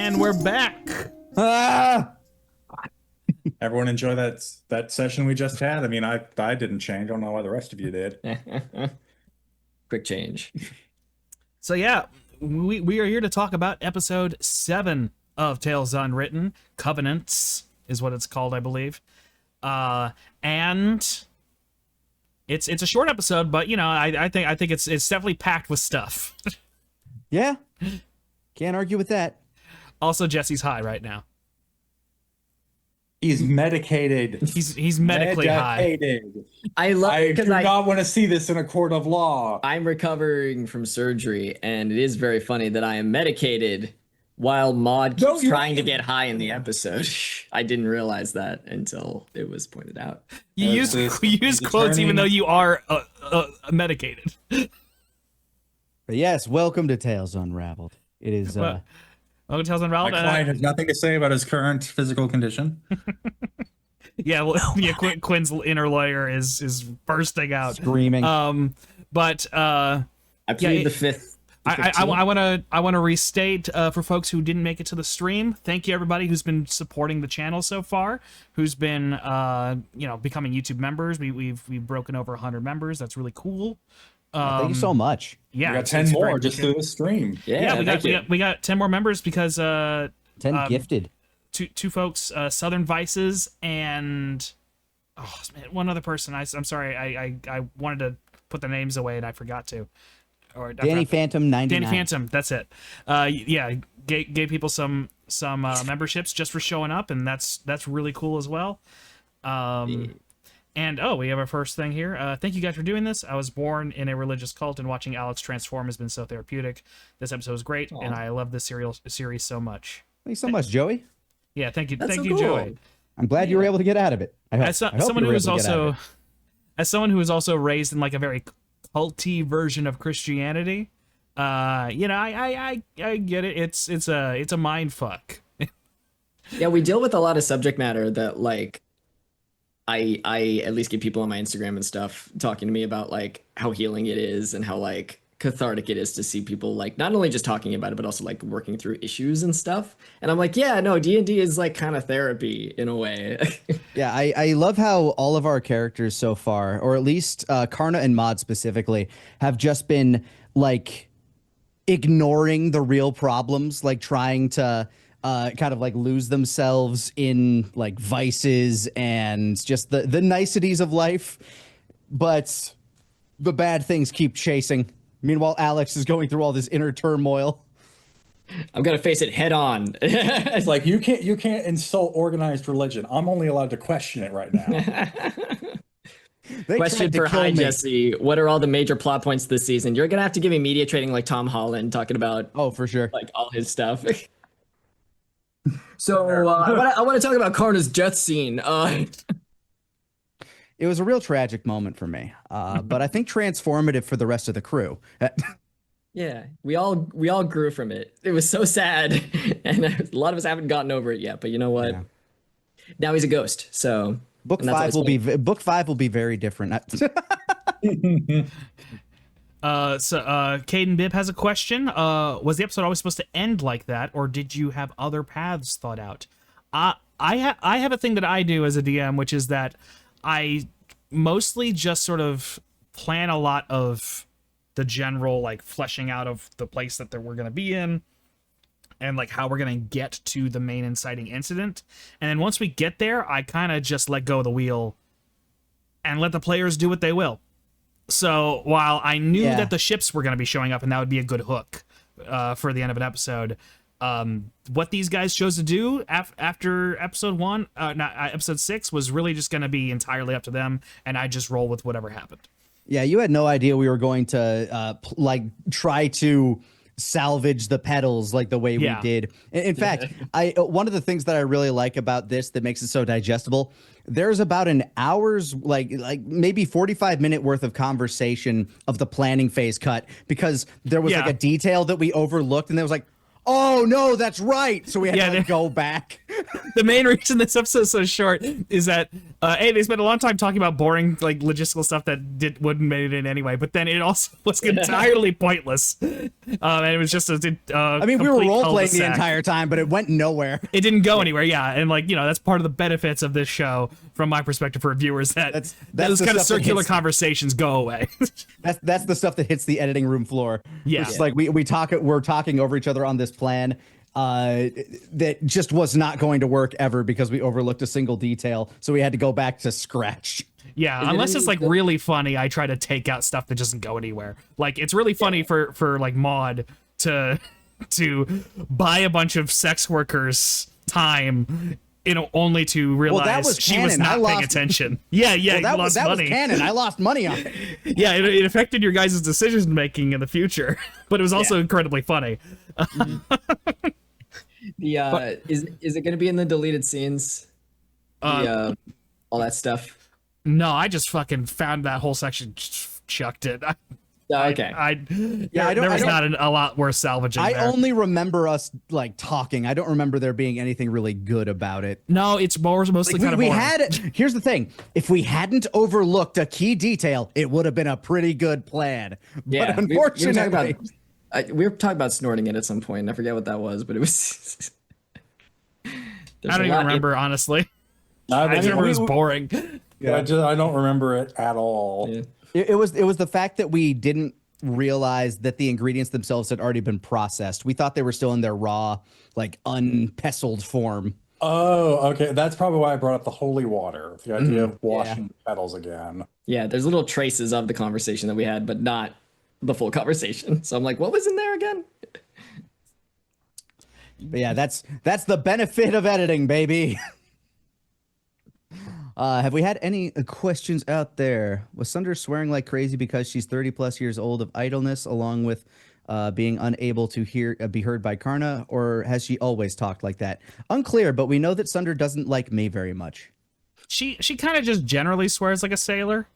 And we're back. Ah! Everyone enjoy that session we just had? I mean, I didn't change. I don't know why the rest of you did. Quick change. So yeah, we are here to talk about episode 7 of Tales Unwritten. Covenants is what it's called, I believe. And it's a short episode, but you know, I think it's definitely packed with stuff. Yeah. Can't argue with that. Also, Jesse's high right now. He's medicated. He's medically medicated. I do not want to see this in a court of law. I'm recovering from surgery, and it is very funny that I am medicated while Maud keeps trying to get high in the episode. I didn't realize that until it was pointed out. You use quotes even though you are medicated. But yes, welcome to Tales Unraveled. It is welcome to Tales Unraveled. My client has nothing to say about his current physical condition. Yeah, well, yeah, Quinn's inner lawyer is bursting out, screaming. But I plead the fifth. I want to restate for folks who didn't make it to the stream. Thank you everybody who's been supporting the channel so far, who's been becoming YouTube members. We've broken over 100 members. That's really cool. Thank you so much. Yeah, we got 10 more just through the stream. Yeah, we got 10 more members because 10 gifted. Two folks, Southern Vices and one other person. I'm sorry, I wanted to put the names away and I forgot to. Or Danny Phantom 99. Danny Phantom, that's it. Yeah, gave people some memberships just for showing up, and that's really cool as well. And we have our first thing here. Thank you guys for doing this. I was born in a religious cult, and watching Alex transform has been so therapeutic. This episode was great, and I love this series so much. Thanks so much, Joey. Yeah, thank you, That's thank so you, cool. Joey. I'm glad you were able to get out of it. As someone who was also raised in like a very culty version of Christianity, I get it. It's a mind fuck. Yeah, we deal with a lot of subject matter that like I at least get people on my Instagram and stuff talking to me about like how healing it is and how like cathartic it is to see people like not only just talking about it but also like working through issues and stuff. And I'm like, yeah, no, D&D is like kind of therapy in a way. Yeah, I love how all of our characters so far, or at least Karna and Maud specifically, have just been like ignoring the real problems, like trying to kind of like lose themselves in like vices and just the niceties of life, but the bad things keep chasing. Meanwhile, Alex is going through all this inner turmoil. I'm gonna face it head on. It's like you can't insult organized religion. I'm only allowed to question it right now. Question for Hi Jesse. What are all the major plot points this season? You're gonna have to give me media training like Tom Holland talking about for sure, like all his stuff. So I want to talk about Karna's death scene. It was a real tragic moment for me, but I think transformative for the rest of the crew. Yeah, we all grew from it. It was so sad, and a lot of us haven't gotten over it yet. But you know what? Yeah. Now he's a ghost. So book 5 will be very different. Caden Bibb has a question. Was the episode always supposed to end like that, or did you have other paths thought out? I have a thing that I do as a DM, which is that I mostly just sort of plan a lot of the general like fleshing out of the place that we're going to be in and like how we're going to get to the main inciting incident. And then once we get there, I kind of just let go of the wheel and let the players do what they will. So while I knew that the ships were going to be showing up and that would be a good hook for the end of an episode, what these guys chose to do after episode 6 was really just going to be entirely up to them, and I just roll with whatever happened. Yeah, you had no idea we were going to try to salvage the pedals like the way we did. In fact, one of the things that I really like about this that makes it so digestible, there's about an hour's like maybe 45-minute worth of conversation of the planning phase cut because there was like a detail that we overlooked, and there was like, oh no, that's right. So we had Yeah, to like, go back. The main reason this episode is so short is that A, they spent a long time talking about boring like logistical stuff that wouldn't made it anyway, but then it also was entirely pointless. And it was just a I mean, we were complete role playing the cul-de-sac. entire time, but it went nowhere. It didn't go anywhere, yeah, and like that's part of the benefits of this show from my perspective for viewers that That's those the kind of stuff that circular hits- conversations go away. That's the stuff that hits the editing room floor. Yeah. It's like we're talking over each other on this plan that just was not going to work ever because we overlooked a single detail. So we had to go back to scratch. Yeah, Is it unless any- it's like really funny, I try to take out stuff that doesn't go anywhere. Like it's really funny for like Maud to buy a bunch of sex workers time, only to realize was she was canon. I not paying lost- attention. Yeah, you That lost was money. canon. I lost money on it. Yeah, it affected your guys' decision making in the future, but it was also incredibly funny. The is it going to be in the deleted scenes? All that stuff. No, I just fucking found that whole section, chucked it. Okay. There was not a lot worth salvaging. I there. only remember us like talking. I don't remember there being anything really good about it. No, it's mostly Like, kind of we boring. had. Here's the thing: if we hadn't overlooked a key detail, it would have been a pretty good plan. Yeah, but unfortunately, we were talking about snorting it at some point. I forget what that was, but it was. I don't even remember, honestly. I just remember it was boring. I don't remember it at all. Yeah. it was the fact that we didn't realize that the ingredients themselves had already been processed. We thought they were still in their raw, like unpestled form. Oh, okay. That's probably why I brought up the holy water. The idea of washing the petals again. Yeah, there's little traces of the conversation that we had, but not the full conversation. So I'm like, what was in there again? But yeah, that's the benefit of editing, baby. Have we had any questions out there? Was Sunder swearing like crazy because she's 30 plus years old of idleness, along with being unable to be heard by Karna, or has she always talked like that? Unclear, but we know that Sunder doesn't like me very much. She kind of just generally swears like a sailor.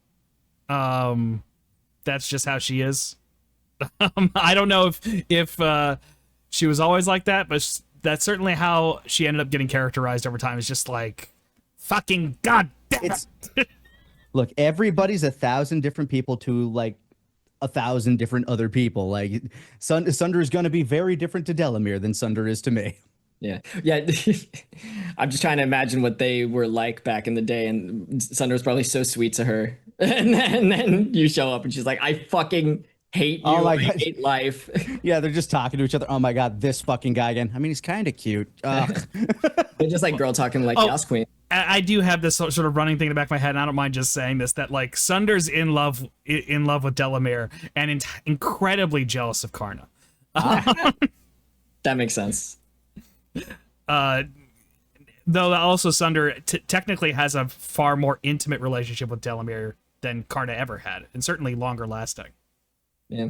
That's just how she is. I don't know if she was always like that, but that's certainly how she ended up getting characterized over time. It's just like, fucking god damn it. Look, everybody's 1,000 different people to like 1,000 different other people. Like Sunder is going to be very different to Delamere than Sunder is to me. Yeah. I'm just trying to imagine what they were like back in the day, and Sunder was probably so sweet to her. And then you show up and she's like, I fucking hate you. Oh my I God. hate life. Yeah, they're just talking to each other. Oh my god, this fucking guy again. I mean, he's kind of cute. Ugh. They're just like girl talking like Chaos Queen. I do have this sort of running thing in the back of my head, and I don't mind just saying this, that like Sunder's in love with Delamere and incredibly jealous of Karna. That makes sense. Though also Sunder technically has a far more intimate relationship with Delamere than Karna ever had, and certainly longer lasting. Yeah.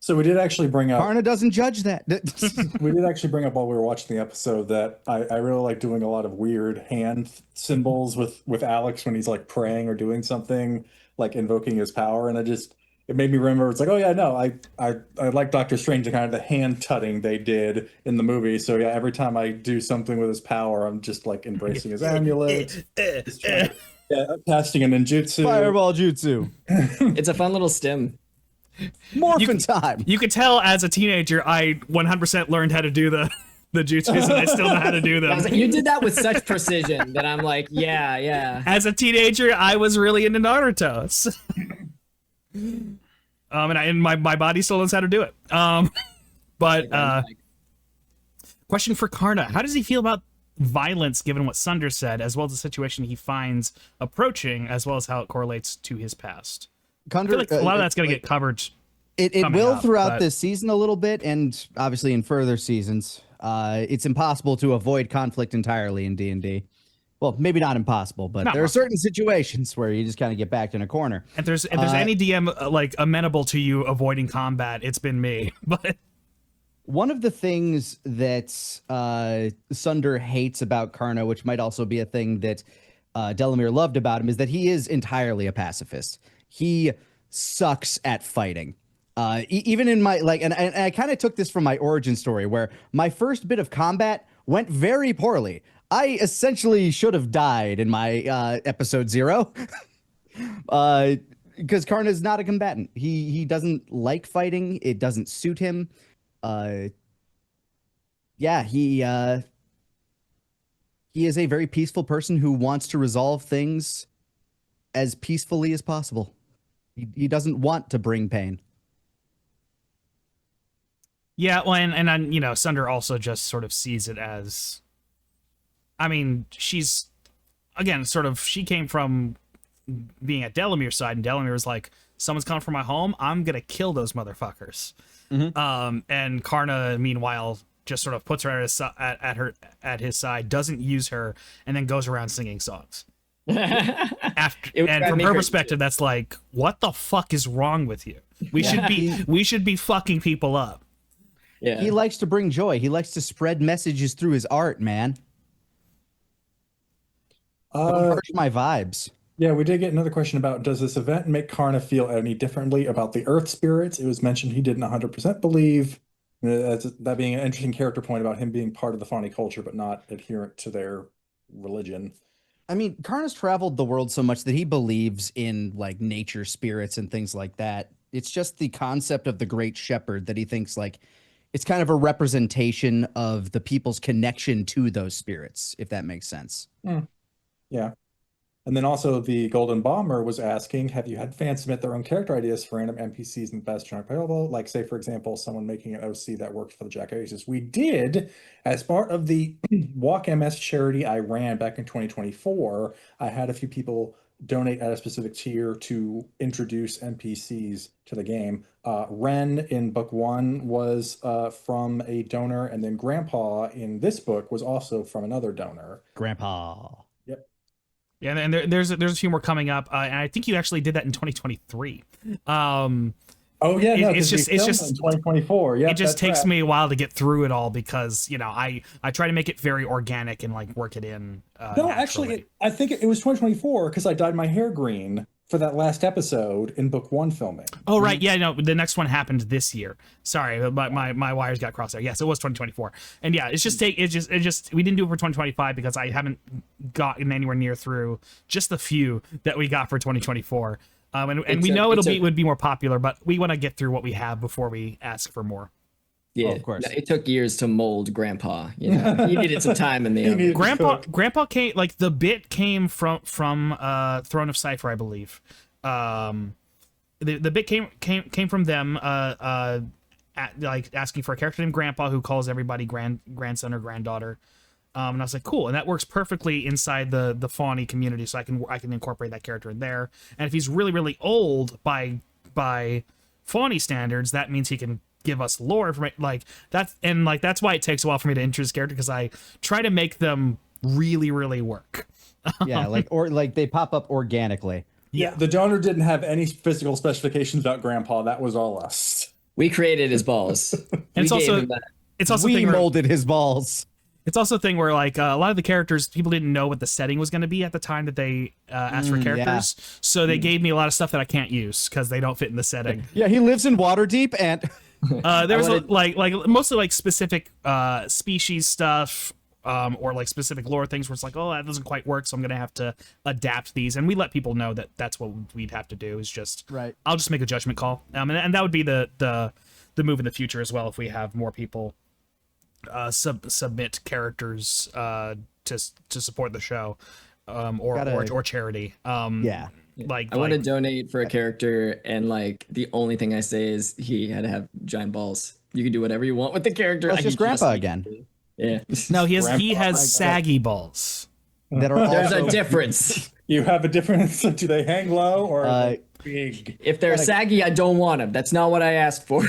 So we did actually bring up Karna doesn't judge that. we did actually bring up while we were watching the episode that I really like doing a lot of weird hand symbols with Alex when he's like praying or doing something, like invoking his power, and it made me remember. It's like, oh yeah, no, I like Doctor Strange and kind of the hand tutting they did in the movie. So yeah, every time I do something with his power, I'm just like embracing his amulet, casting a ninjutsu. Fireball jutsu. It's a fun little stim. Morphin time. You could tell as a teenager, I 100% learned how to do the jutsus, and I still know how to do I them. was like, you did that with such precision that I'm like, yeah. As a teenager, I was really into Naruto. So- and my body still knows how to do it. Question for Karna: how does he feel about violence, given what Sunder said, as well as the situation he finds approaching, as well as how it correlates to his past? I feel like a lot of that's going to get covered. It coming will up, throughout but- this season a little bit, and obviously in further seasons. It's impossible to avoid conflict entirely in D&D. Well, maybe not impossible, but Not there are possible. certain situations where you just kind of get backed in a corner. If there's any DM like amenable to you avoiding combat, it's been me. But One of the things that Sunder hates about Karna, which might also be a thing that Delamere loved about him, is that he is entirely a pacifist. He sucks at fighting. Even in my like, and I kind of took this from my origin story, where my first bit of combat went very poorly. I essentially should have died in my episode 0, because Karna is not a combatant. He doesn't like fighting. It doesn't suit him. Yeah, he is a very peaceful person who wants to resolve things as peacefully as possible. He doesn't want to bring pain. Yeah, well, and then, you know, Sunder also just sort of sees it as, I mean, she's, again, sort of, she came from being at Delamere's side, and Delamere was like, someone's coming for my home, I'm gonna kill those motherfuckers. And Karna, meanwhile, just sort of puts her at his side, doesn't use her, and then goes around singing songs. After, and from her perspective, that's like, what the fuck is wrong with you? We should be fucking people up. Yeah. He likes to bring joy. He likes to spread messages through his art, man. Don't hurt my vibes. Yeah, we did get another question about, does this event make Karna feel any differently about the Earth spirits? It was mentioned he didn't 100% believe. That being an interesting character point about him being part of the Fani culture, but not adherent to their religion. I mean, Karna's traveled the world so much that he believes in like nature spirits and things like that. It's just the concept of the Great Shepherd that he thinks like it's kind of a representation of the people's connection to those spirits, if that makes sense. Yeah. And then also the Golden Bomber was asking, have you had fans submit their own character ideas for random NPCs in the best genre available? Like, say, for example, someone making an OC that worked for the Jack Aces. We did, as part of the Walk MS charity I ran back in 2024, I had a few people donate at a specific tier to introduce NPCs to the game. Ren in book 1 was from a donor, and then Grandpa in this book was also from another donor. Grandpa. Yep. Yeah, and there's a few more coming up, and I think you actually did that in 2023. Oh yeah, no, it's just in 2024. Yeah, it just takes me a while to get through it all because, you know, I try to make it very organic and like work it in. No, actually, I think it was 2024 because I dyed my hair green for that last episode in book 1 filming. Oh right, yeah, no, the next one happened this year. Sorry, my wires got crossed there. Yes, it was 2024, and yeah, it just we didn't do it for 2025 because I haven't gotten anywhere near through just the few that we got for 2024. And we know would be more popular, but we want to get through what we have before we ask for more. Yeah, of course. It took years to mold Grandpa. You know, he needed some time in the oven. Grandpa came, like, the bit came from Throne of Cypher, I believe. The bit came from them, like asking for a character named Grandpa who calls everybody grandson or granddaughter. And I was like, cool, and that works perfectly inside the Fawny community, so I can incorporate that character in there. And if he's really, really old by Fawny standards, that means he can give us lore from it. Like that's why it takes a while for me to introduce character, because I try to make them really, really work. Yeah, like they pop up organically. Yeah, the donor didn't have any physical specifications about Grandpa. That was all us. We created his balls. And it's also we molded his balls. It's also a thing where, like, a lot of the characters, people didn't know what the setting was going to be at the time that they asked for characters. Yeah. So they gave me a lot of stuff that I can't use because they don't fit in the setting. Yeah, he lives in Waterdeep, and there was like mostly like specific species stuff, or like specific lore things where it's like, oh, that doesn't quite work, so I'm gonna have to adapt these. And we let people know that that's what we'd have to do. Is just right. I'll just make a judgment call, and that would be the move in the future as well if we have more people submit characters to support the show, or charity. Yeah. I want to donate for a character, and like the only thing I say is he had to have giant balls. You can do whatever you want with the character. That's just Grandpa again. Yeah. No, he has saggy balls. That are There's a difference. You have a difference. Do they hang low or big? If they're saggy, I don't want them. That's not what I asked for.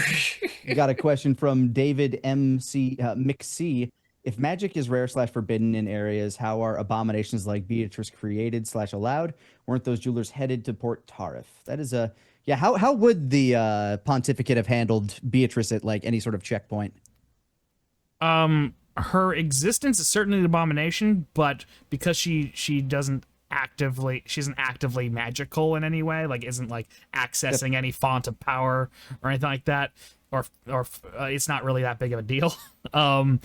We got a question from David McC. If magic is rare / forbidden in areas, how are abominations like Beatrice created / allowed? Weren't those jewelers headed to Port Tarif? That is a How would the pontificate have handled Beatrice at like any sort of checkpoint? Her existence is certainly an abomination, but because she doesn't isn't actively magical in any way, like isn't like accessing any font of power or anything like that, or it's not really that big of a deal. But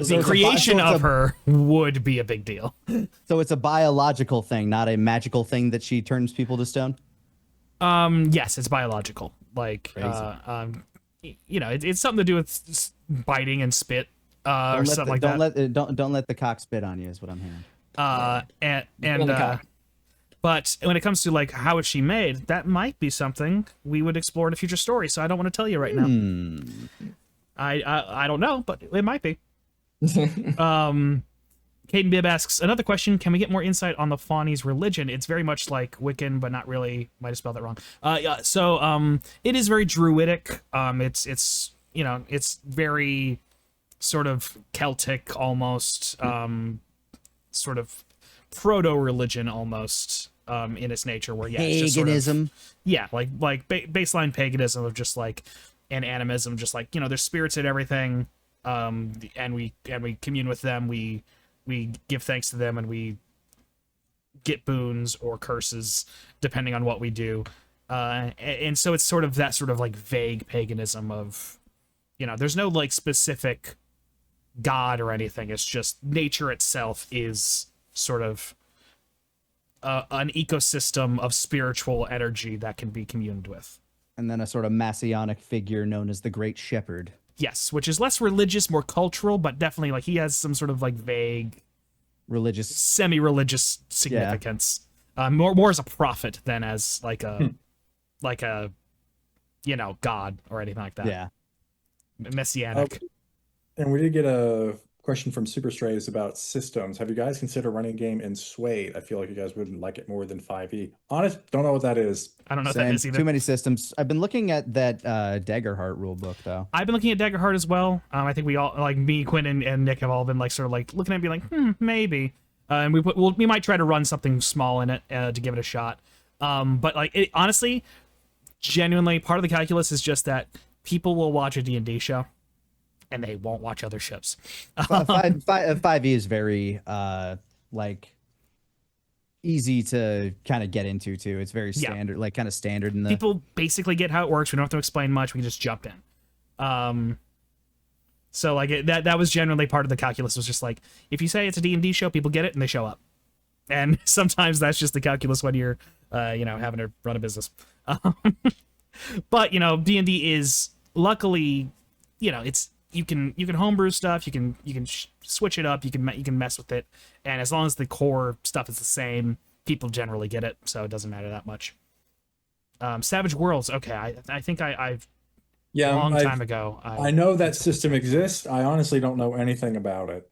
So the it's creation it's of her would be a big deal. So it's a biological thing, not a magical thing that she turns people to stone. Yes, it's biological. Like, you know, it's something to do with biting and spit, or something like that. Don't let the cock spit on you is what I'm hearing. But when it comes to like how is she made, that might be something we would explore in a future story. So I don't want to tell you right now. I don't know, but it might be. Caden Bibb asks another question: can we get more insight on the Fawnies' religion? It's very much like Wiccan, but not really. Might have spelled that wrong. So it is very druidic. It's you know, it's very sort of Celtic almost, sort of proto-religion almost, in its nature, where it's just sort of, baseline paganism of just like, and animism, just like, you know, there's spirits and everything, and we commune with them, we give thanks to them, and we get boons or curses depending on what we do, and so it's sort of that sort of like vague paganism of, you know, there's no like specific god or anything. It's just nature itself is sort of an ecosystem of spiritual energy that can be communed with. And then a sort of messianic figure known as the Great Shepherd. Yes, which is less religious, more cultural, but definitely like he has some sort of like vague religious, semi-religious significance. More as a prophet than as like a you know, god or anything like that. Yeah. Messianic. And we did get a question from Super Strays about systems. Have you guys considered running a game in Suede? I feel like you guys wouldn't like it more than 5e. Honest, don't know what that is. I don't know what that is either. Too many systems. I've been looking at that Daggerheart rulebook though. I've been looking at Daggerheart as well. I think we all, like me, Quinn, and Nick have all been like sort of like looking at it and be like, maybe. And we might try to run something small in it to give it a shot. But like honestly, genuinely, part of the calculus is just that people will watch a D&D show and they won't watch other shows. 5e is very like easy to kind of get into too. It's very standard, like kind of standard in the people basically get how it works. We don't have to explain much. We can just jump in. So like that was generally part of the calculus, was just like, if you say it's a D&D show, people get it and they show up. And sometimes that's just the calculus when you're you know, having to run a business. But you know, D&D is luckily, you know, it's you can homebrew stuff, you can switch it up, you can mess with it, and as long as the core stuff is the same, people generally get it, so it doesn't matter that much. Savage Worlds, okay, I think I've a long time ago. I know that system exists. I honestly don't know anything about it.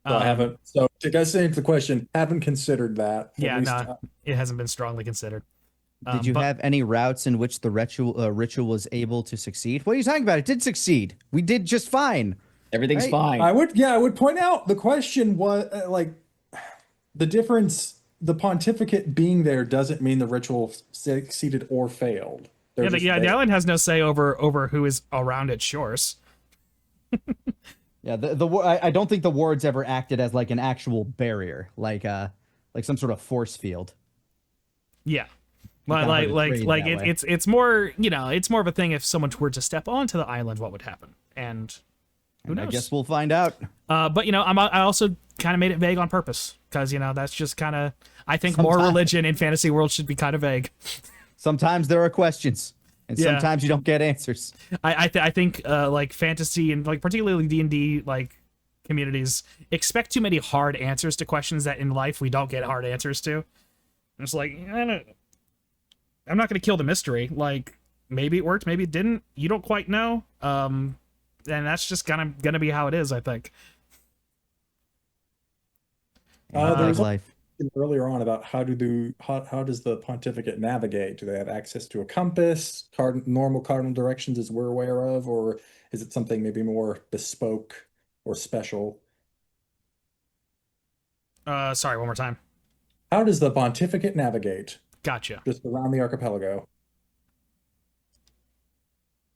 So I haven't. So to guys answer the question, haven't considered that. Yeah, no, it hasn't been strongly considered. Did you have any routes in which the ritual was able to succeed? What are you talking about? It did succeed. We did just fine. Everything's fine. I would point out the question was like the difference. The pontificate being there doesn't mean the ritual succeeded or failed. The island has no say over who is around its shores. Yeah, I don't think the wards ever acted as like an actual barrier, like some sort of force field. Yeah. It's more, you know, it's more of a thing if someone were to step onto the island, what would happen? And who knows? I guess we'll find out. But you know, I also kind of made it vague on purpose, because you know, that's just kind of, I think more religion in fantasy world should be kind of vague. Sometimes there are questions, and sometimes you don't get answers. I think like fantasy and like particularly D&D like communities expect too many hard answers to questions that in life we don't get hard answers to. And it's like, I'm not going to kill the mystery. Like, maybe it worked, maybe it didn't. You don't quite know. And that's just kind of going to be how it is, I think. There was life earlier on about how does the pontificate navigate? Do they have access to a compass, normal cardinal directions as we're aware of, or is it something maybe more bespoke or special? Sorry, one more time. How does the pontificate navigate? Gotcha. Just around the archipelago.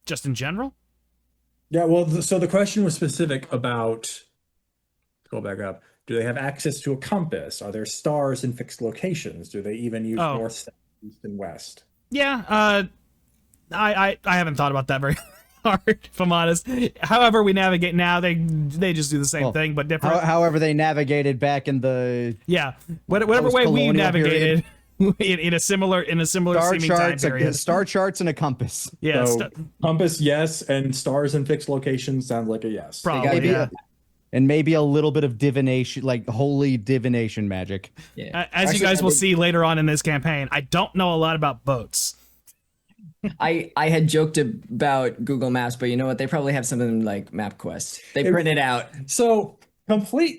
Just in general? Yeah, well, so the question was specific about, go back up. Do they have access to a compass? Are there stars in fixed locations? Do they even use Oh. north, south, east, and west? Yeah, I haven't thought about that very hard, if I'm honest. However we navigate now, they just do the same thing, but different. However they navigated back in the Yeah, whatever way we post-colonial navigated in a similar star seeming time charts, period. star charts and a compass. Yeah, So compass, yes, and stars in fixed locations sounds like a yes. probably. Maybe Yeah. and maybe a little bit of divination, like holy divination magic. Yeah. As you Actually, guys I will think- see later on in this campaign, I don't know a lot about boats. I had joked about Google Maps, but you know what? They probably have something like MapQuest. They print it out. So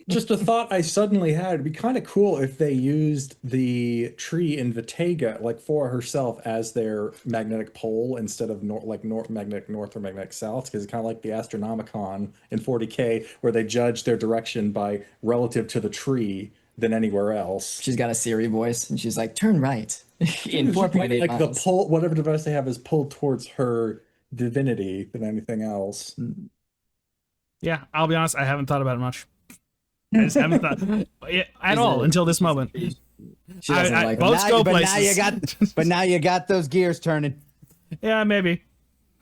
just a thought I suddenly had. It'd be kind of cool if they used the tree in Vitega, like for herself, as their magnetic pole instead of magnetic north or magnetic south, because it's kind of like the Astronomicon in 40K, where they judge their direction by relative to the tree than anywhere else. She's got a Siri voice, and she's like, "Turn right in 4.8 Like the miles." pull, whatever device they have is pulled towards her divinity than anything else. Yeah, I'll be honest, I haven't thought about it much. I just haven't thought at all until this moment. She doesn't like boats go but places. now you got, but now you got those gears turning. Yeah, maybe.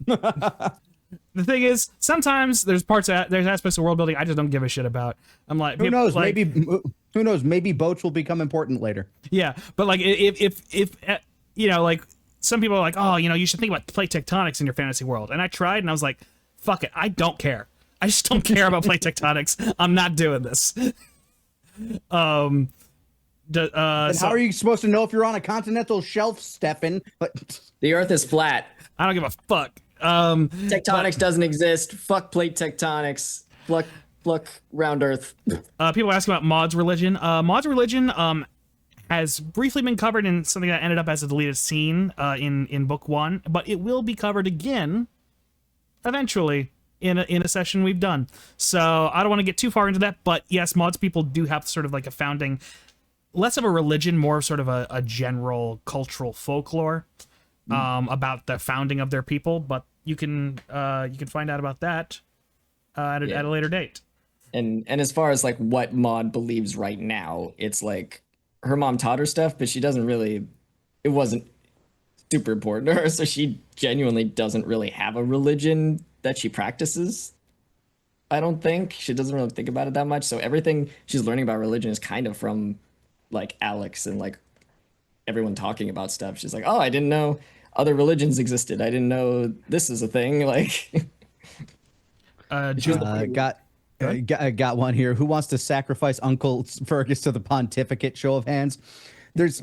The thing is, sometimes there's aspects of world building I just don't give a shit about. I'm like, Who knows? like, Who knows? Maybe boats will become important later. yeah, but like if you know, like some people are like, oh, you know, you should think about plate tectonics in your fantasy world, and I tried, and I was like, fuck it, I don't care. I just don't care about plate tectonics. I'm not doing this. And how are you supposed to know if you're on a continental shelf, Stefan? But the Earth is flat. I don't give a fuck. Tectonics doesn't exist. Fuck plate tectonics. Pluck round Earth. People ask about Maud's religion. Maud's religion has briefly been covered in something that ended up as a deleted scene in book 1, but it will be covered again eventually in a session we've done. So I don't want to get too far into that, but yes, Maud's people do have sort of like a founding, less of a religion, more sort of a general cultural folklore about the founding of their people. But you can find out about that at a later date. And as far as like what Maud believes right now, it's like her mom taught her stuff, but she doesn't really. It wasn't super important to her, so she genuinely doesn't really have a religion that she practices. I don't think she doesn't really think about it that much. So everything she's learning about religion is kind of from like Alex and like everyone talking about stuff. She's like, oh, I didn't know other religions existed. I didn't know this is a thing. Like, got one here. Who wants to sacrifice Uncle Fergus to the pontificate? Show of hands. There's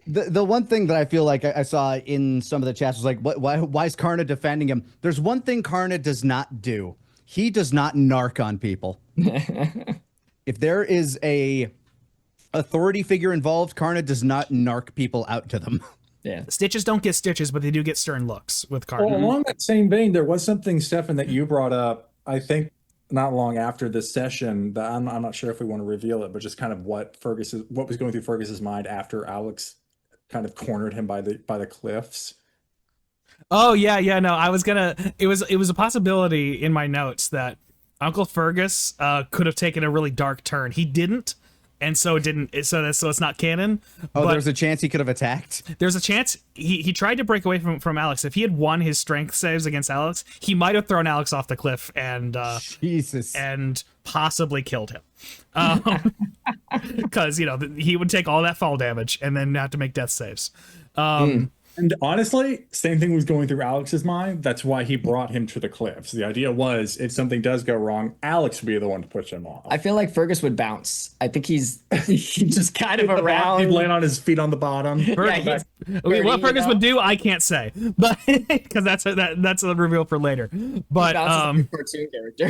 the one thing that I feel like I saw in some of the chats was like, why is Karna defending him? There's one thing Karna does not do. He does not narc on people. If there is a authority figure involved, Karna does not narc people out to them. yeah. Stitches don't get stitches, but they do get stern looks with Carmen. Well, along that same vein, there was something, Stefan, that you brought up, I think not long after this session, that I'm not sure if we want to reveal it, but just kind of what was going through Fergus's mind after Alex kind of cornered him by the cliffs. Oh yeah, no, I was gonna. It was a possibility in my notes that Uncle Fergus could have taken a really dark turn. He didn't, and so it didn't. So it's not canon. Oh, but there's a chance he could have attacked. there's a chance he tried to break away from Alex. If he had won his strength saves against Alex, he might have thrown Alex off the cliff and Jesus. and possibly killed him. Because he would take all that fall damage and then have to make death saves. And honestly, same thing was going through Alex's mind. That's why he brought him to the cliffs. The idea was, if something does go wrong, Alex would be the one to push him off. I feel like Fergus would bounce. I think he's just kind of He'd around. land on his feet on the bottom. Yeah, What Fergus would do, I can't say, but because that's a reveal for later. But bounces like a cartoon character.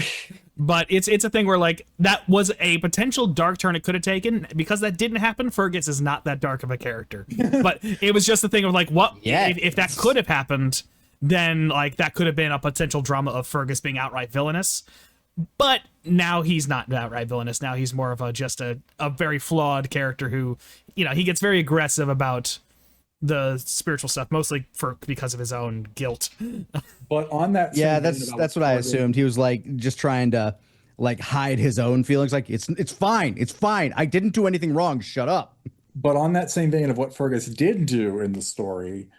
But it's a thing where like that was a potential dark turn it could have taken. Because that didn't happen, Fergus is not that dark of a character. But it was just a thing of like, what if that could have happened, then like that could have been a potential drama of Fergus being outright villainous. But now he's not outright villainous. Now he's more of just a very flawed character who, he gets very aggressive about the spiritual stuff, mostly because of his own guilt. But on that, Yeah, that's what I assumed. He was like just trying to like hide his own feelings. Like it's fine. It's fine. I didn't do anything wrong. Shut up. But on that same vein of what Fergus did do in the story,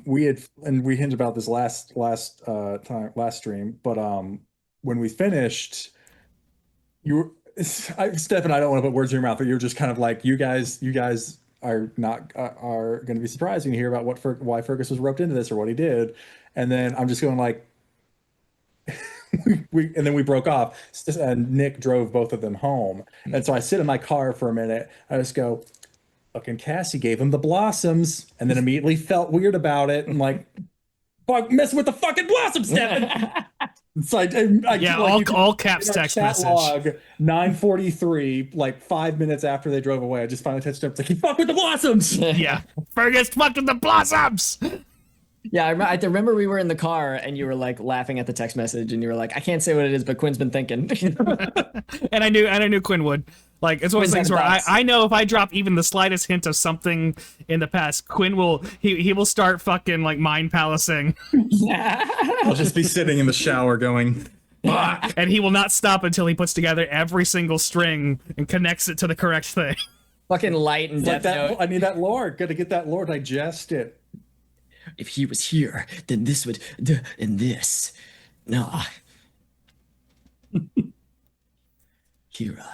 we hinted about this last stream, but when we finished, Stefan, I don't want to put words in your mouth, but you're just kind of like, you guys are not are going to be surprised when you hear about why Fergus was roped into this or what he did, and then I'm just going like, and then we broke off, and Nick drove both of them home, and so I sit in my car for a minute. I just go, fucking Cassie gave him the blossoms, and then immediately felt weird about it. I'm like, fuck, messing with the fucking blossoms, Stefan. It's like, yeah, like all caps text message. Log 9:43, like 5 minutes after they drove away. I just finally touched up. It's like, he fucked with the blossoms. Yeah, Fergus fucked with the blossoms. Yeah, I remember we were in the car and you were like laughing at the text message and you were like, I can't say what it is, but Quinn's been thinking. and I knew Quinn would. Like, it's one of those things where I know if I drop even the slightest hint of something in the past, Quinn will he will start fucking like mind palacing. I'll just be sitting in the shower going, fuck. And he will not stop until he puts together every single string and connects it to the correct thing. Fucking light and Like Death Note. I need that lore. Got to get that lore, digest it. If he was here, then this would, and this. Nah. Kira.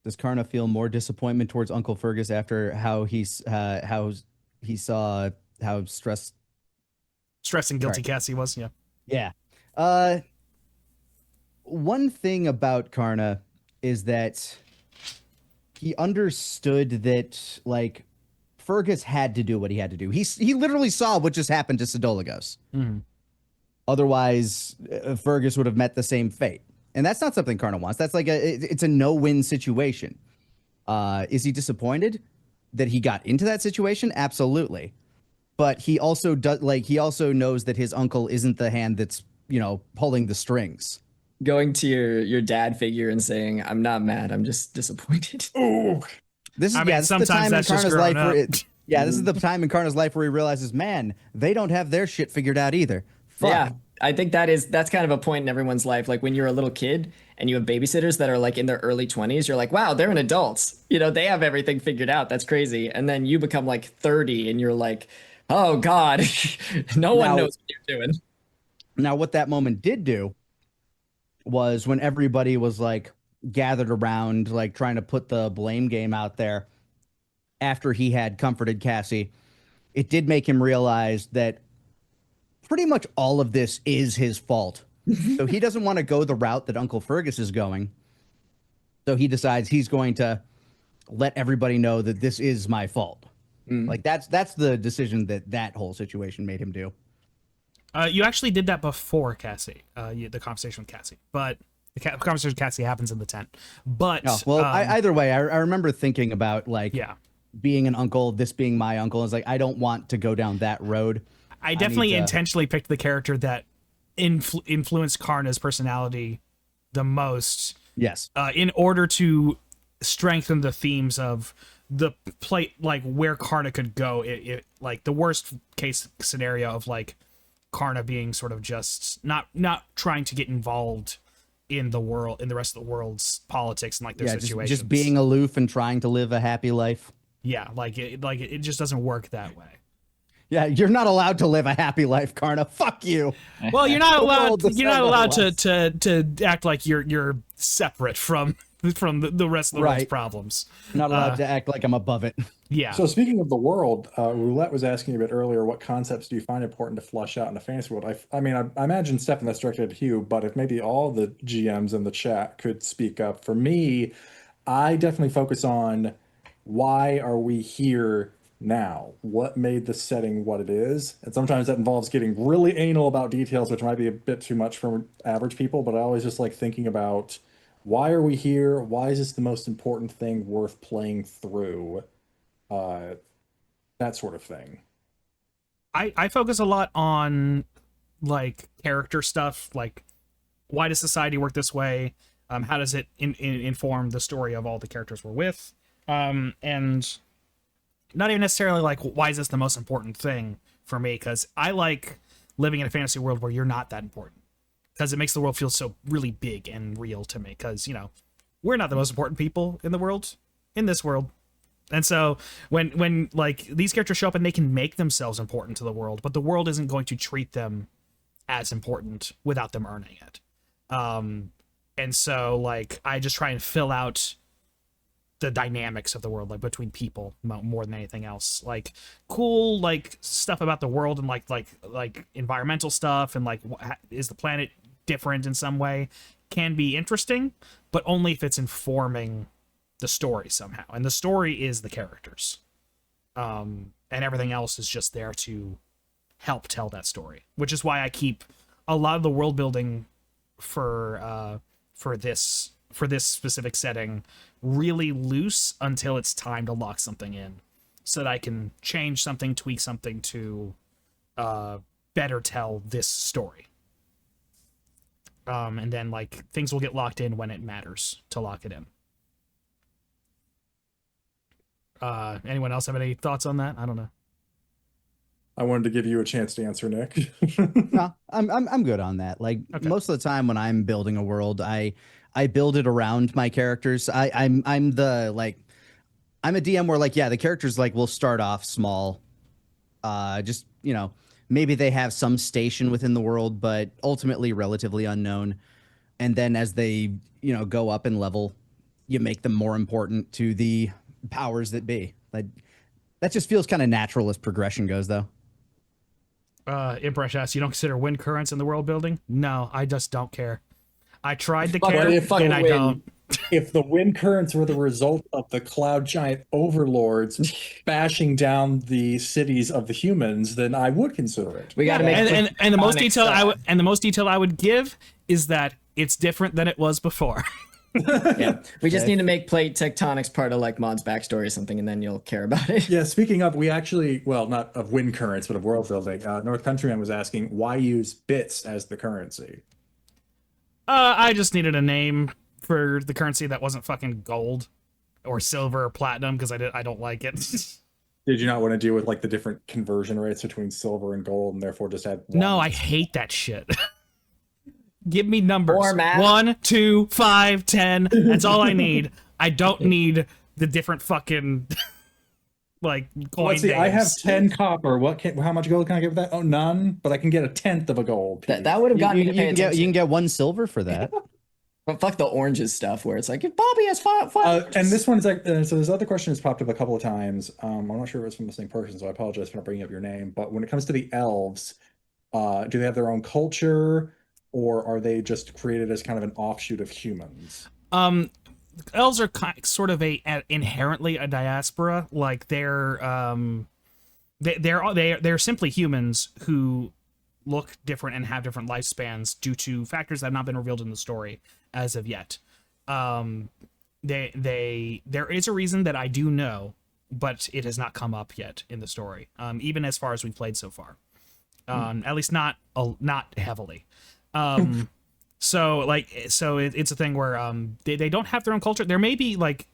Does Karna feel more disappointment towards Uncle Fergus after how he saw how stressed And guilty Right. Cassie was, yeah. Yeah. One thing about Karna is that he understood that like Fergus had to do what he had to do. He literally saw what just happened to Sidolagos. Mhm. Otherwise, Fergus would have met the same fate. And that's not something Karna wants. That's like it's a no-win situation. Is he disappointed that he got into that situation? Absolutely. But he also he also knows that his uncle isn't the hand that's, pulling the strings. Going to your dad figure and saying, I'm not mad, I'm just disappointed. Ooh. This is I mean, this is the sometimes time in that's just Karna's growing life where up. this is the time in Karna's life where he realizes, man, they don't have their shit figured out either. Fuck. Yeah, I think that's kind of a point in everyone's life. Like when you're a little kid and you have babysitters that are like in their early 20s, you're like, wow, they're an adults. They have everything figured out. That's crazy. And then you become like 30 and you're like, oh God, no one knows what you're doing. Now, what that moment did do was when everybody was like gathered around, like trying to put the blame game out there after he had comforted Cassie, it did make him realize that pretty much all of this is his fault. So he doesn't want to go the route that Uncle Fergus is going. So he decides he's going to let everybody know that this is my fault. Like that's the decision that whole situation made him do. You actually did that before Cassie, the conversation with Cassie, but the conversation with Cassie happens in the tent. But Either way, I remember thinking about like yeah, being an uncle, this being my uncle. It's like I don't want to go down that road. I definitely intentionally picked the character that influenced Karna's personality the most. Yes. In order to strengthen the themes of the play, like where Karna could go. It like the worst case scenario of like Karna being sort of just not trying to get involved in the rest of the world's politics and like their situations. Just being aloof and trying to live a happy life. Yeah, it just doesn't work that way. Yeah, you're not allowed to live a happy life, Karna. Fuck you. Well, you're not allowed. You're You're not allowed to act like you're separate from the rest of the world's problems. Not allowed to act like I'm above it. Yeah. So speaking of the world, Roulette was asking a bit earlier, what concepts do you find important to flush out in the fantasy world? I mean, I imagine Stefan, that's directed at Hugh, but if maybe all the GMs in the chat could speak up. For me, I definitely focus on why are we here now? What made the setting what it is? And sometimes that involves getting really anal about details, which might be a bit too much for average people, but I always just like thinking about why are we here? Why is this the most important thing worth playing through? That sort of thing. I focus a lot on like character stuff, like why does society work this way? How does it inform the story of all the characters we're with? And not even necessarily like why is this the most important thing for me? Because I like living in a fantasy world where you're not that important. because it makes the world feel so really big and real to me. Because we're not the most important people in the world, in this world. And so when like these characters show up and they can make themselves important to the world, but the world isn't going to treat them as important without them earning it. And so like I just try and fill out the dynamics of the world, like between people more than anything else. Like cool like stuff about the world and like environmental stuff and like is the planet different in some way can be interesting, but only if it's informing the story somehow, and the story is the characters, and everything else is just there to help tell that story, which is why I keep a lot of the world building for this specific setting really loose until it's time to lock something in, so that I can change something, tweak something to better tell this story, and then like things will get locked in when it matters to lock it in. Anyone else have any thoughts on that? I don't know. I wanted to give you a chance to answer, Nick. No, I'm good on that. Like Okay. most of the time when I'm building a world, I build it around my characters. I'm a DM where like, yeah, the characters like will start off small. Just, maybe they have some station within the world, but ultimately relatively unknown. And then as they, go up in level, you make them more important to the powers that be. Like that just feels kind of natural as progression goes, though. Impresh asks, you don't consider wind currents in the world building? No, I just don't care. I tried to Fuck care, it, fucking and I win. don't. If the wind currents were the result of the cloud giant overlords bashing down the cities of the humans, then I would consider it. We got to make And the most iconic detail stuff. the most detail I would give is that it's different than it was before. Yeah, we just need to make plate tectonics part of like Mod's backstory or something, and then you'll care about it. Yeah, speaking of, we actually, well, not of wind currents, but of world building. North Countryman was asking, why use bits as the currency? I just needed a name for the currency that wasn't fucking gold or silver or platinum because I don't like it. Did you not want to deal with like the different conversion rates between silver and gold, and therefore just add one? No, I hate that shit. Give me numbers. Or math. 1, 2, 5, 10. That's all I need. I don't need the different fucking like coin Let's see, I have names. 10 copper. How much gold can I get with that? Oh, none, but I can get a tenth of a gold piece. That would have gotten me to pay You attention. can get 1 silver for that. But fuck the oranges stuff where it's like, if Bobby has five And this one's like, so this other question has popped up a couple of times. I'm not sure if it's from the same person, so I apologize for not bringing up your name. But when it comes to the elves, do they have their own culture, or are they just created as kind of an offshoot of humans? Elves are sort of inherently a diaspora. Like they're simply humans who look different and have different lifespans due to factors that have not been revealed in the story as of yet. There is a reason that I do know, but it has not come up yet in the story. Even as far as we've played so far, at least not heavily. So it's a thing where they don't have their own culture. There may be like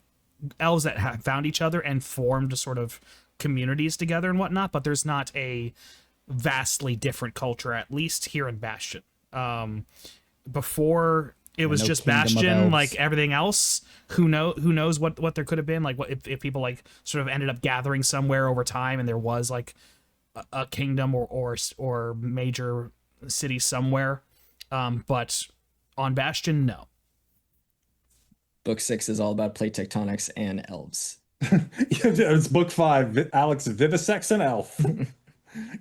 elves that have found each other and formed sort of communities together and whatnot, but there's not a vastly different culture, at least here in Bastion. Before it was no just kingdom of Bastion, elves. like everything else. Who knows what there could have been? Like what if people like sort of ended up gathering somewhere over time, and there was like a kingdom or major city somewhere. But on Bastion, no. Book 6 is all about plate tectonics and elves. It's book 5. Alex vivisects an elf.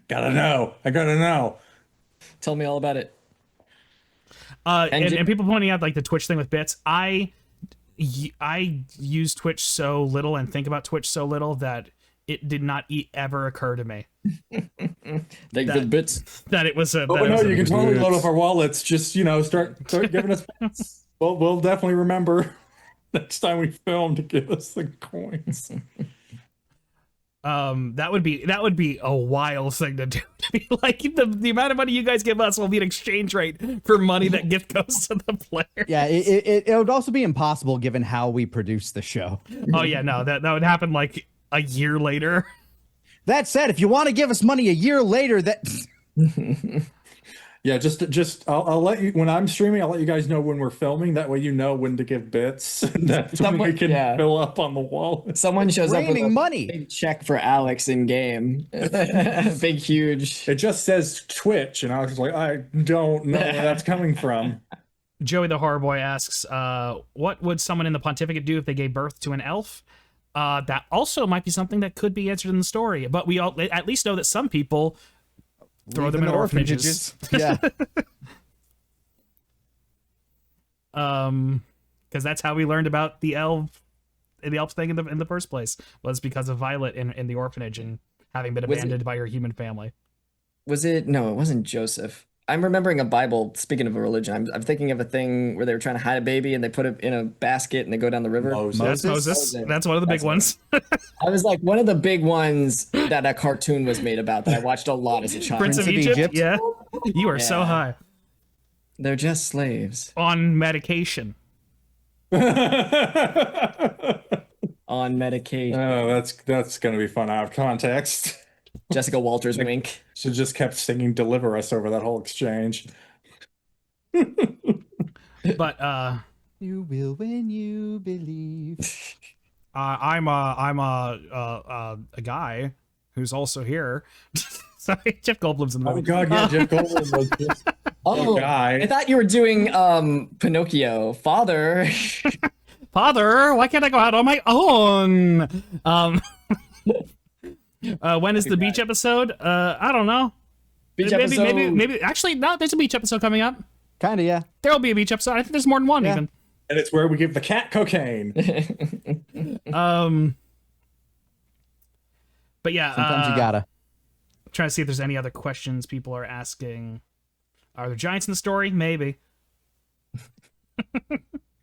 Gotta know. I gotta know. Tell me all about it. And people pointing out like the Twitch thing with bits. I use Twitch so little and think about Twitch so little that it did not ever occur to me The bits. that it was a. Oh, that it no, was a- you can totally load up our wallets. Just, start giving us bits. We'll definitely remember next time we film to give us the coins. That would be a wild thing to do. To be like the amount of money you guys give us will be an exchange rate for money that gift goes to the player. Yeah, it would also be impossible given how we produce the show. Oh yeah, no, that would happen like a year later. That said, if you want to give us money a year later, that Yeah, just I'll let you when I'm streaming. I'll let you guys know when we're filming. That way, you know when to give bits. That's when we can fill up on the wall. Someone shows up with Raining a money. big check for Alex in game. Big, huge. It just says Twitch, and I was like, I don't know where that's coming from. Joey the Horror Boy asks, what would someone in the pontificate do if they gave birth to an elf? That also might be something that could be answered in the story, but we all at least know that some people throw them in orphanages. Yeah. Because that's how we learned about the elf thing in the first place, was because of Violet in the orphanage and having been abandoned by her human family. Was it? No, it wasn't Joseph. I'm remembering a Bible. Speaking of a religion, I'm thinking of a thing where they were trying to hide a baby and they put it in a basket and they go down the river. That's Moses. That's one of the big ones. I was like, one of the big ones that a cartoon was made about that I watched a lot as a child. Prince of Egypt? Yeah. You are so high. They're just slaves. On medication. On medication. Oh, that's gonna be fun out of context. Jessica Walters wink. She just kept singing "Deliver Us" over that whole exchange. But You will when you believe. I'm a guy who's also here. Sorry, Jeff Goldblum's in the movie. Oh god, yeah, Jeff Goldblum was just Oh, guy. I thought you were doing Pinocchio. Father. Father, why can't I go out on my own? When is the beach episode? I don't know. Beach maybe, episode. maybe. Actually, no. There's a beach episode coming up. Kinda, yeah. There will be a beach episode. I think there's more than one, Yeah. even. And it's where we give the cat cocaine. But yeah. Sometimes you gotta. Trying to see if there's any other questions people are asking. Are there giants in the story? Maybe.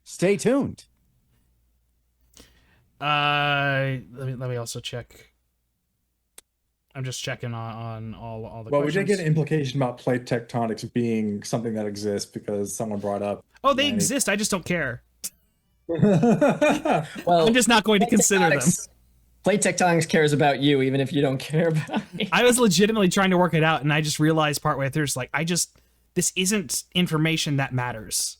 Stay tuned. Let me also check. I'm just checking on all the Well, we questions. did get an implication about plate tectonics being something that exists because someone brought up. Oh, they exist. I just don't care. Well, I'm just not going to consider them. Plate tectonics cares about you, even if you don't care about me. I was legitimately trying to work it out, and I just realized partway through, it's like, this isn't information that matters.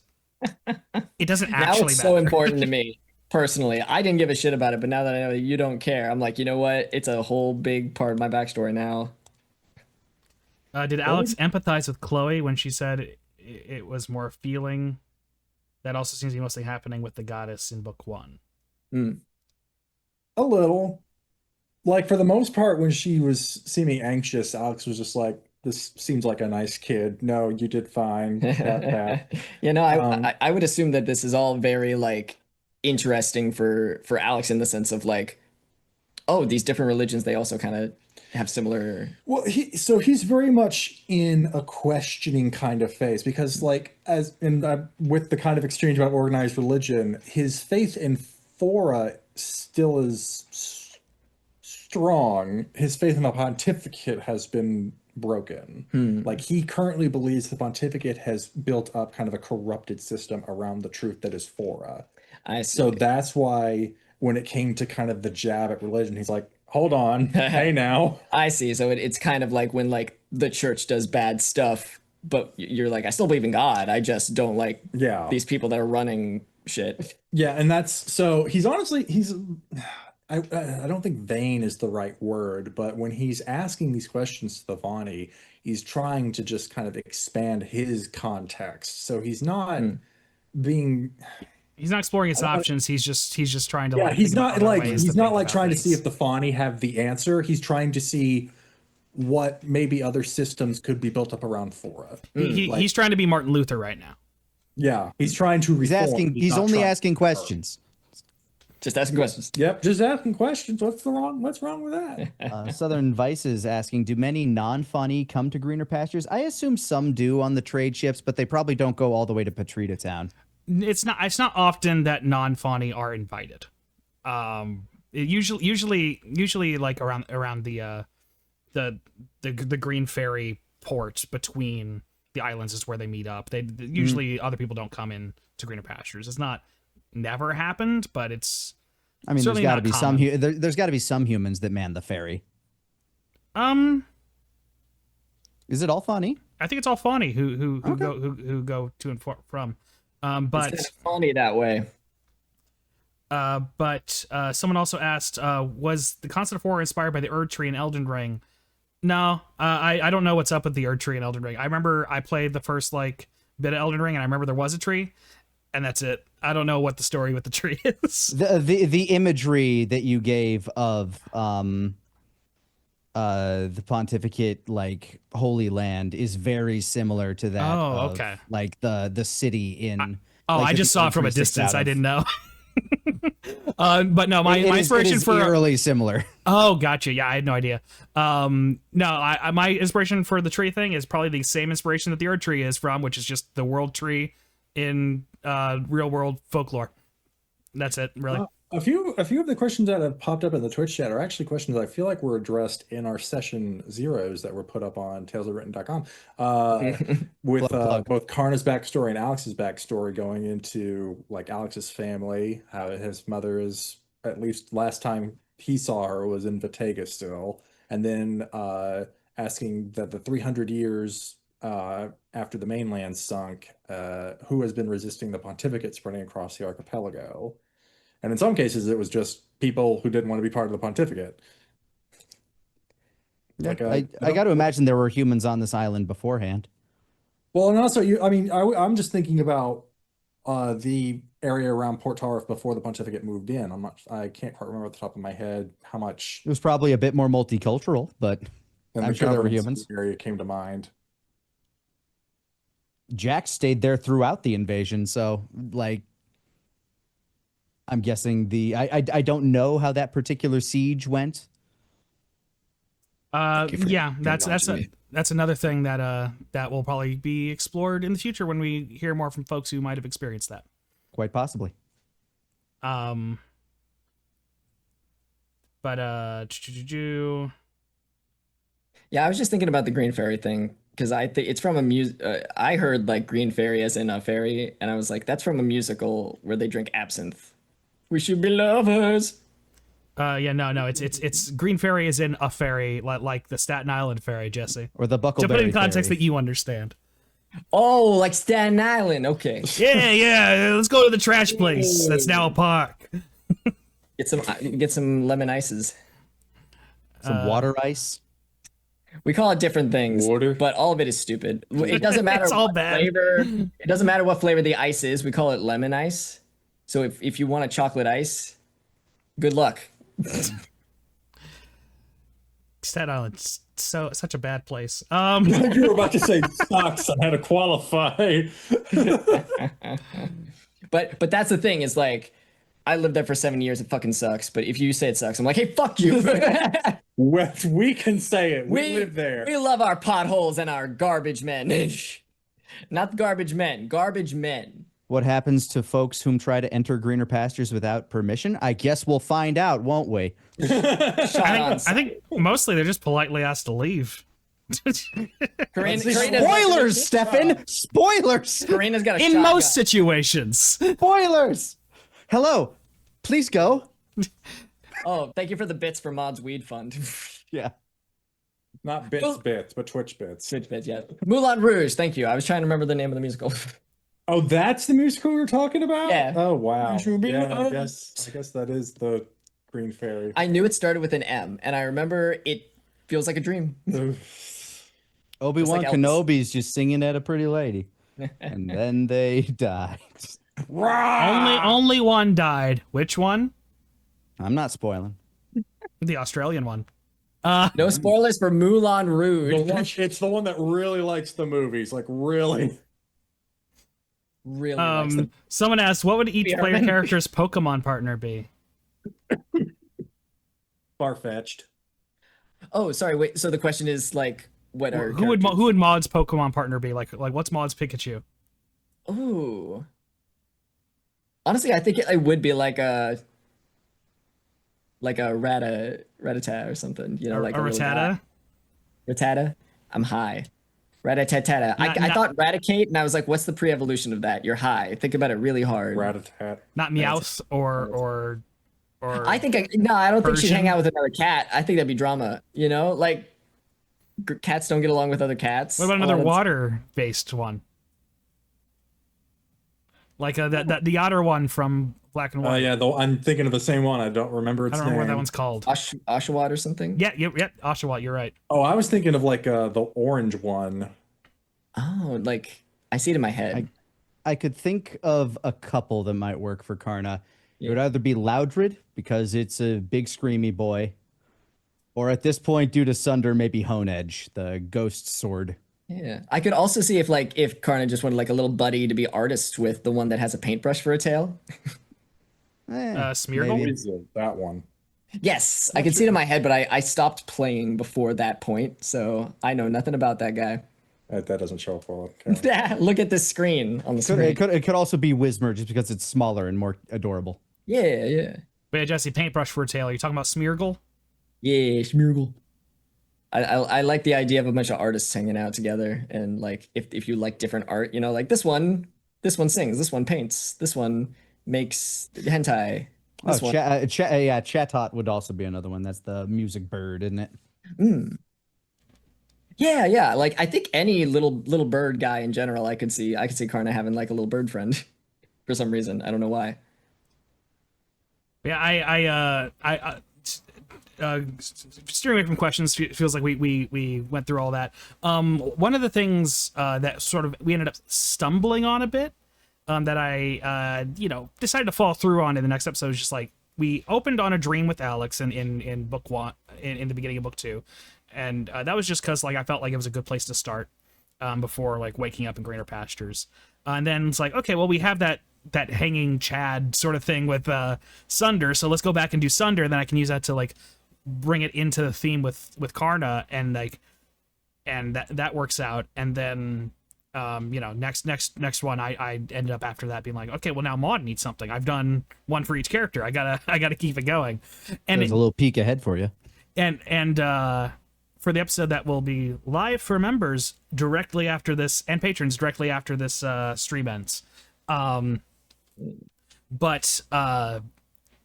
It doesn't Now actually it's matter. so important to me. Personally, I didn't give a shit about it, but now that I know that you don't care, I'm like, you know what? It's a whole big part of my backstory now. Did Alex empathize with Chloe when she said it was more feeling? That also seems to be mostly happening with the goddess in book 1. a little. Like for the most part, when she was seeming anxious, Alex was just like, "This seems like a nice kid. No, you did fine." Pat. You know, I would assume that this is all very like interesting for Alex in the sense of like, oh, these different religions, they also kind of have similar. Well, he's very much in a questioning kind of phase because, like, as in with the kind of exchange about organized religion, his faith in Fora still is strong. His faith in the pontificate has been broken. Like, he currently believes the pontificate has built up kind of a corrupted system around the truth that is Fora. I see. So that's why when it came to kind of the jab at religion, he's like, hold on, hey now. I see. So it's kind of like when like the church does bad stuff, but you're like, I still believe in God. I just don't like these people that are running shit. Yeah, and that's so he's honestly I don't think vain is the right word, but when he's asking these questions to the Vani, he's trying to just kind of expand his context. So he's not being He's not exploring his options. He's just trying to. Yeah, like, he's think about not other like ways he's to not think like about trying to things. see if the Fani have the answer. He's trying to see what maybe other systems could be built up around Fora. He's trying to be Martin Luther right now. Yeah, he's trying to He's reform. asking. He's not only trying to asking convert. questions. Just asking questions. Yep, just asking questions. What's wrong with that? Southern Vice is asking, do many non-funny come to greener pastures? I assume some do on the trade ships, but they probably don't go all the way to Patrita Town. It's not often that non-Fani are invited. Usually like around the Green Ferry port between the islands is where they meet up. They usually other people don't come in to greener pastures. It's not never happened, but it's. I mean, there's certainly got to not be common. there's got to be some humans that man the ferry. Is it all funny? I think it's all funny who go to and from. But It's kind of funny that way. but someone also asked, was the concept of horror inspired by the Erd Tree in Elden Ring? No, I don't know what's up with the Erd Tree in Elden Ring. I remember I played the first like bit of Elden Ring, and I remember there was a tree, and that's it. I don't know what the story with the tree is. The imagery that you gave of the pontificate like Holy Land is very similar to that. Oh, of, okay. Like the city in. Oh, like, I that just the saw it from a Erd Tree sticks distance. out I of. didn't know. But no, my inspiration it is for eerily similar. Oh, gotcha. Yeah, I had no idea. No, my inspiration for the tree thing is probably the same inspiration that the Erd Tree is from, which is just the world tree in real world folklore. That's it, really. A few of the questions that have popped up in the Twitch chat are actually questions I feel like were addressed in our session zeros that were put up on talesofwritten.com. With Plug. both Karna's backstory and Alex's backstory, going into like Alex's family, how his mother is, at least last time he saw her, was in Votega still, and then asking that the 300 years after the mainland sunk, who has been resisting the pontificate spreading across the archipelago. And in some cases, it was just people who didn't want to be part of the pontificate. Yeah, Like, I got to imagine there were humans on this island beforehand. Well, and also, I'm just thinking about the area around Port Tarif before the pontificate moved in. I can't quite remember off the top of my head how much. It was probably a bit more multicultural, but And I'm the sure there were governance humans. area came to mind. Jack stayed there throughout the invasion, so like I'm guessing I don't know how that particular siege went. Yeah, that's indulging me. that's another thing that that will probably be explored in the future when we hear more from folks who might have experienced that. Quite possibly. But Yeah, I was just thinking about the green fairy thing because I think it's from a I heard like green fairy as in a fairy, and I was like, that's from a musical where they drink absinthe. We should be lovers. yeah, no, it's Green Fairy is in a fairy, like the Staten Island fairy, Jesse. Or the Buckleberry To put it in context Fairy. that you understand. Oh, like Staten Island. Okay, Yeah, let's go to the trash place that's now a park. get some lemon ices. Some water ice. We call it different things, Water. but all of it is stupid. It doesn't matter It's all what bad. flavor. It doesn't matter what flavor the ice is. We call it lemon ice. So if you want a chocolate ice, good luck. Staten Island's such a bad place. You were about to say sucks. I had to qualify. But that's the thing, is like, I lived there for 7 years. It fucking sucks. But if you say it sucks, I'm like, hey, fuck you. We can say it. We live there. We love our potholes and our garbage men. Not garbage men, garbage men. What happens to folks whom try to enter greener pastures without permission? I guess we'll find out, won't we? I think mostly they're just politely asked to leave. Spoilers, Stefan! Spoilers! Karina's got a In shotgun. most situations. Spoilers! Hello. Please go. Oh, thank you for the bits for Mod's Weed Fund. Yeah. Not bits, but Twitch bits. Twitch bits, yeah. Moulin Rouge, thank you. I was trying to remember the name of the musical. Oh, that's the musical we were talking about? Yeah. Oh, wow. Yeah, I Us. guess that is the Green Fairy. I knew it started with an M, and I remember it feels like a dream. Obi-Wan like Elves. Kenobi's just singing at a pretty lady. And then they died. Only one died. Which one? I'm not spoiling. The Australian one. No spoilers for Moulin Rouge. It's the one that really likes the movies, like really. Really likes them. Someone asked, what would each player Herman. character's Pokemon partner be? Far-fetched. Oh, sorry. Wait. So the question is like, what are Who would Maud's Pokemon partner be? Like what's Maud's Pikachu? Ooh. Honestly, I think it would be like a Rattata or something. You know, like a little guy. Rattata? Rattata. I'm high. Ratatata. I thought Raticate, and I was like, what's the pre-evolution of that? You're high. Think about it really hard. Rat-a-tat. Not Meowth or I don't think she'd Persian? hang out with another cat. I think that'd be drama. You know, like cats don't get along with other cats. What about A another lot of- water-based one? Like the otter one from Black and White. Yeah, though I'm thinking of the same one. I don't remember its I don't remember name. what that one's called. Oshawott or something? Yeah, Oshawott, you're right. Oh, I was thinking of like the orange one. Oh, like I see it in my head. I could think of a couple that might work for Karna. It would Yeah. either be Loudred, because it's a big screamy boy, or at this point, due to Sunder, maybe Hone Edge, the ghost sword. Yeah. I could also see if Karna just wanted like a little buddy to be artist with, the one that has a paintbrush for a tail. Smeargle? maybe. Is that one? Yes, I could see it in my head, but I stopped playing before that point, so I know nothing about that guy. That doesn't show up well. Okay. Look at this screen on the Could, screen. it could also be Whismer, just because it's smaller and more adorable. Yeah, yeah. But yeah, Jesse, paintbrush for a tail. Are you talking about Smeargle? Yeah, Schmurgle. I like the idea of a bunch of artists hanging out together, and like if you like different art, you know, like this one sings, this one paints, this one makes hentai. This one. Chatot would also be another one. That's the music bird, isn't it? Yeah, yeah. Like I think any little bird guy in general, I could see Karna having like a little bird friend for some reason. I don't know why. Yeah, steering away from questions feels like we went through all that. One of the things that sort of we ended up stumbling on a bit, that I decided to follow through on in the next episode is just like, we opened on a dream with Alex in book one, in the beginning of book 2, and that was just because like I felt like it was a good place to start before like waking up in greener pastures. And then it's like, okay, well, we have that hanging Chad sort of thing with Sunder, so let's go back and do Sunder, and then I can use that to like bring it into the theme with Karna, and like, and that works out. And then next one, I ended up after that being like, okay, well now Maud needs something. I've done one for each character. I gotta keep it going. And There's a little peek ahead for you. And for the episode that will be live for members directly after this, and patrons directly after this stream ends. But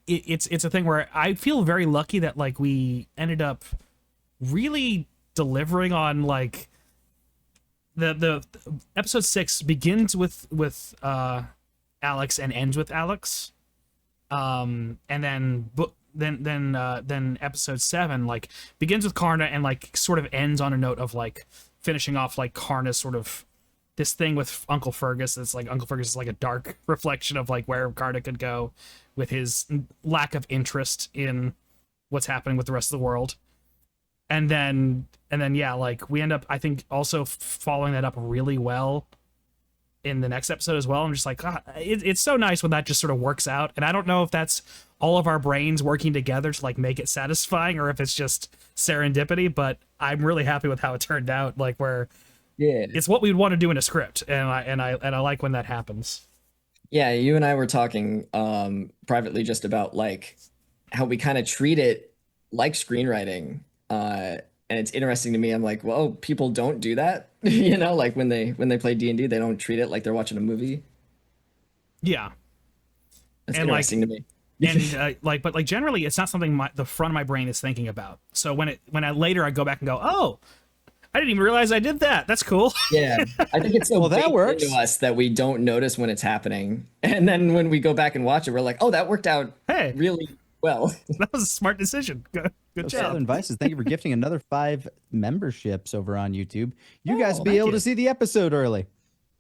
it's a thing where I feel very lucky that like we ended up really delivering on like the episode 6 begins with Alex and ends with Alex, and then episode 7 like begins with Karna and like sort of ends on a note of like finishing off like Karna's sort of this thing with Uncle Fergus. It's like Uncle Fergus is like a dark reflection of like where Karna could go with his lack of interest in what's happening with the rest of the world. And then yeah, like we end up, I think, also following that up really well in the next episode as well. I'm just like, God, it's so nice when that just sort of works out. And I don't know if that's all of our brains working together to like make it satisfying, or if it's just serendipity, but I'm really happy with how it turned out. Like where it's what we'd want to do in a script, and I like when that happens. Yeah, you and I were talking privately just about like how we kind of treat it like screenwriting. And it's interesting to me. I'm like, well, people don't do that. You know, like when they play D&D, they don't treat it like they're watching a movie. Yeah. That's And, interesting to me. And but generally it's not something the front of my brain is thinking about. So when I later I go back and go, oh, I didn't even realize I did that. That's cool. Yeah, I think it's so Well, that baked works. into us that we don't notice when it's happening, and then when we go back and watch it, we're like, oh, that worked out Hey, really well. that was a smart decision. Good job. Southern Vices, thank you for gifting another 5 memberships over on YouTube. You guys will be thank able you. to see the episode early.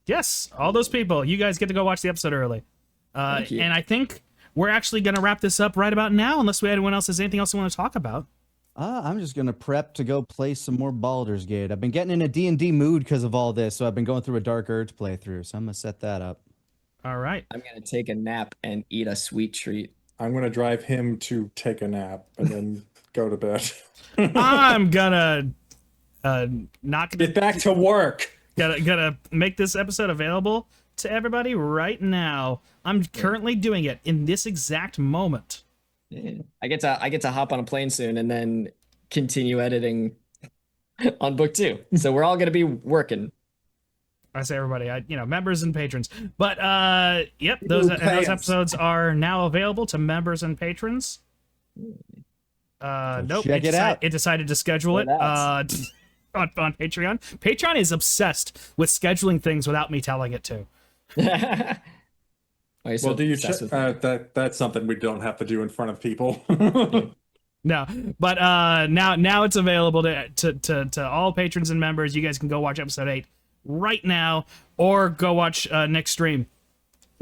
Yes, all those people. You guys get to go watch the episode early. Thank you. And I think we're actually going to wrap this up right about now, unless anyone else has anything else they want to talk about. I'm just going to prep to go play some more Baldur's Gate. I've been getting in a D&D mood because of all this, so I've been going through a Dark Urge playthrough, so I'm going to set that up. All right. I'm gonna take a nap and eat a sweet treat. I'm going to drive him to take a nap and then go to bed. I'm gonna not gonna Get back to work. gotta make this episode available to everybody right now. I'm currently doing it in this exact moment. Yeah. I get to hop on a plane soon and then continue editing on book 2. So we're all gonna be working. I say everybody, members and patrons. But yep, those Ooh, pay us. episodes are now available to members and patrons. Nope, check it out. It decided to schedule it. What else? on Patreon. Patreon is obsessed with scheduling things without me telling it to. Why are you so Well, do you obsessed with that? that's something we don't have to do in front of people. No, but now it's available to all patrons and members. You guys can go watch episode 8 right now, or go watch Nick's stream,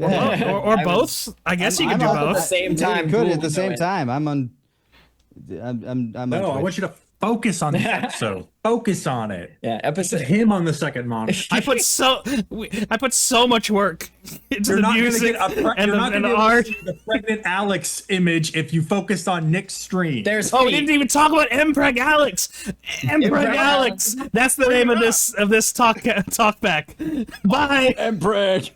or both. I guess you can do up at the both. same time. Could Cool, at the do same it. time. I'm on No, I Twitch. want you to focus on this episode. Focus on it. Yeah, Put episode. him on the second monitor. I put so much work into You're the not going to music get and you're not the going to art. see the pregnant Alex image if you focused on Nick's stream. There's Oh, we feet. didn't even talk about MPREG Alex. MPREG MPREG Alex. That's the name of this talkback. Bye. MPREG.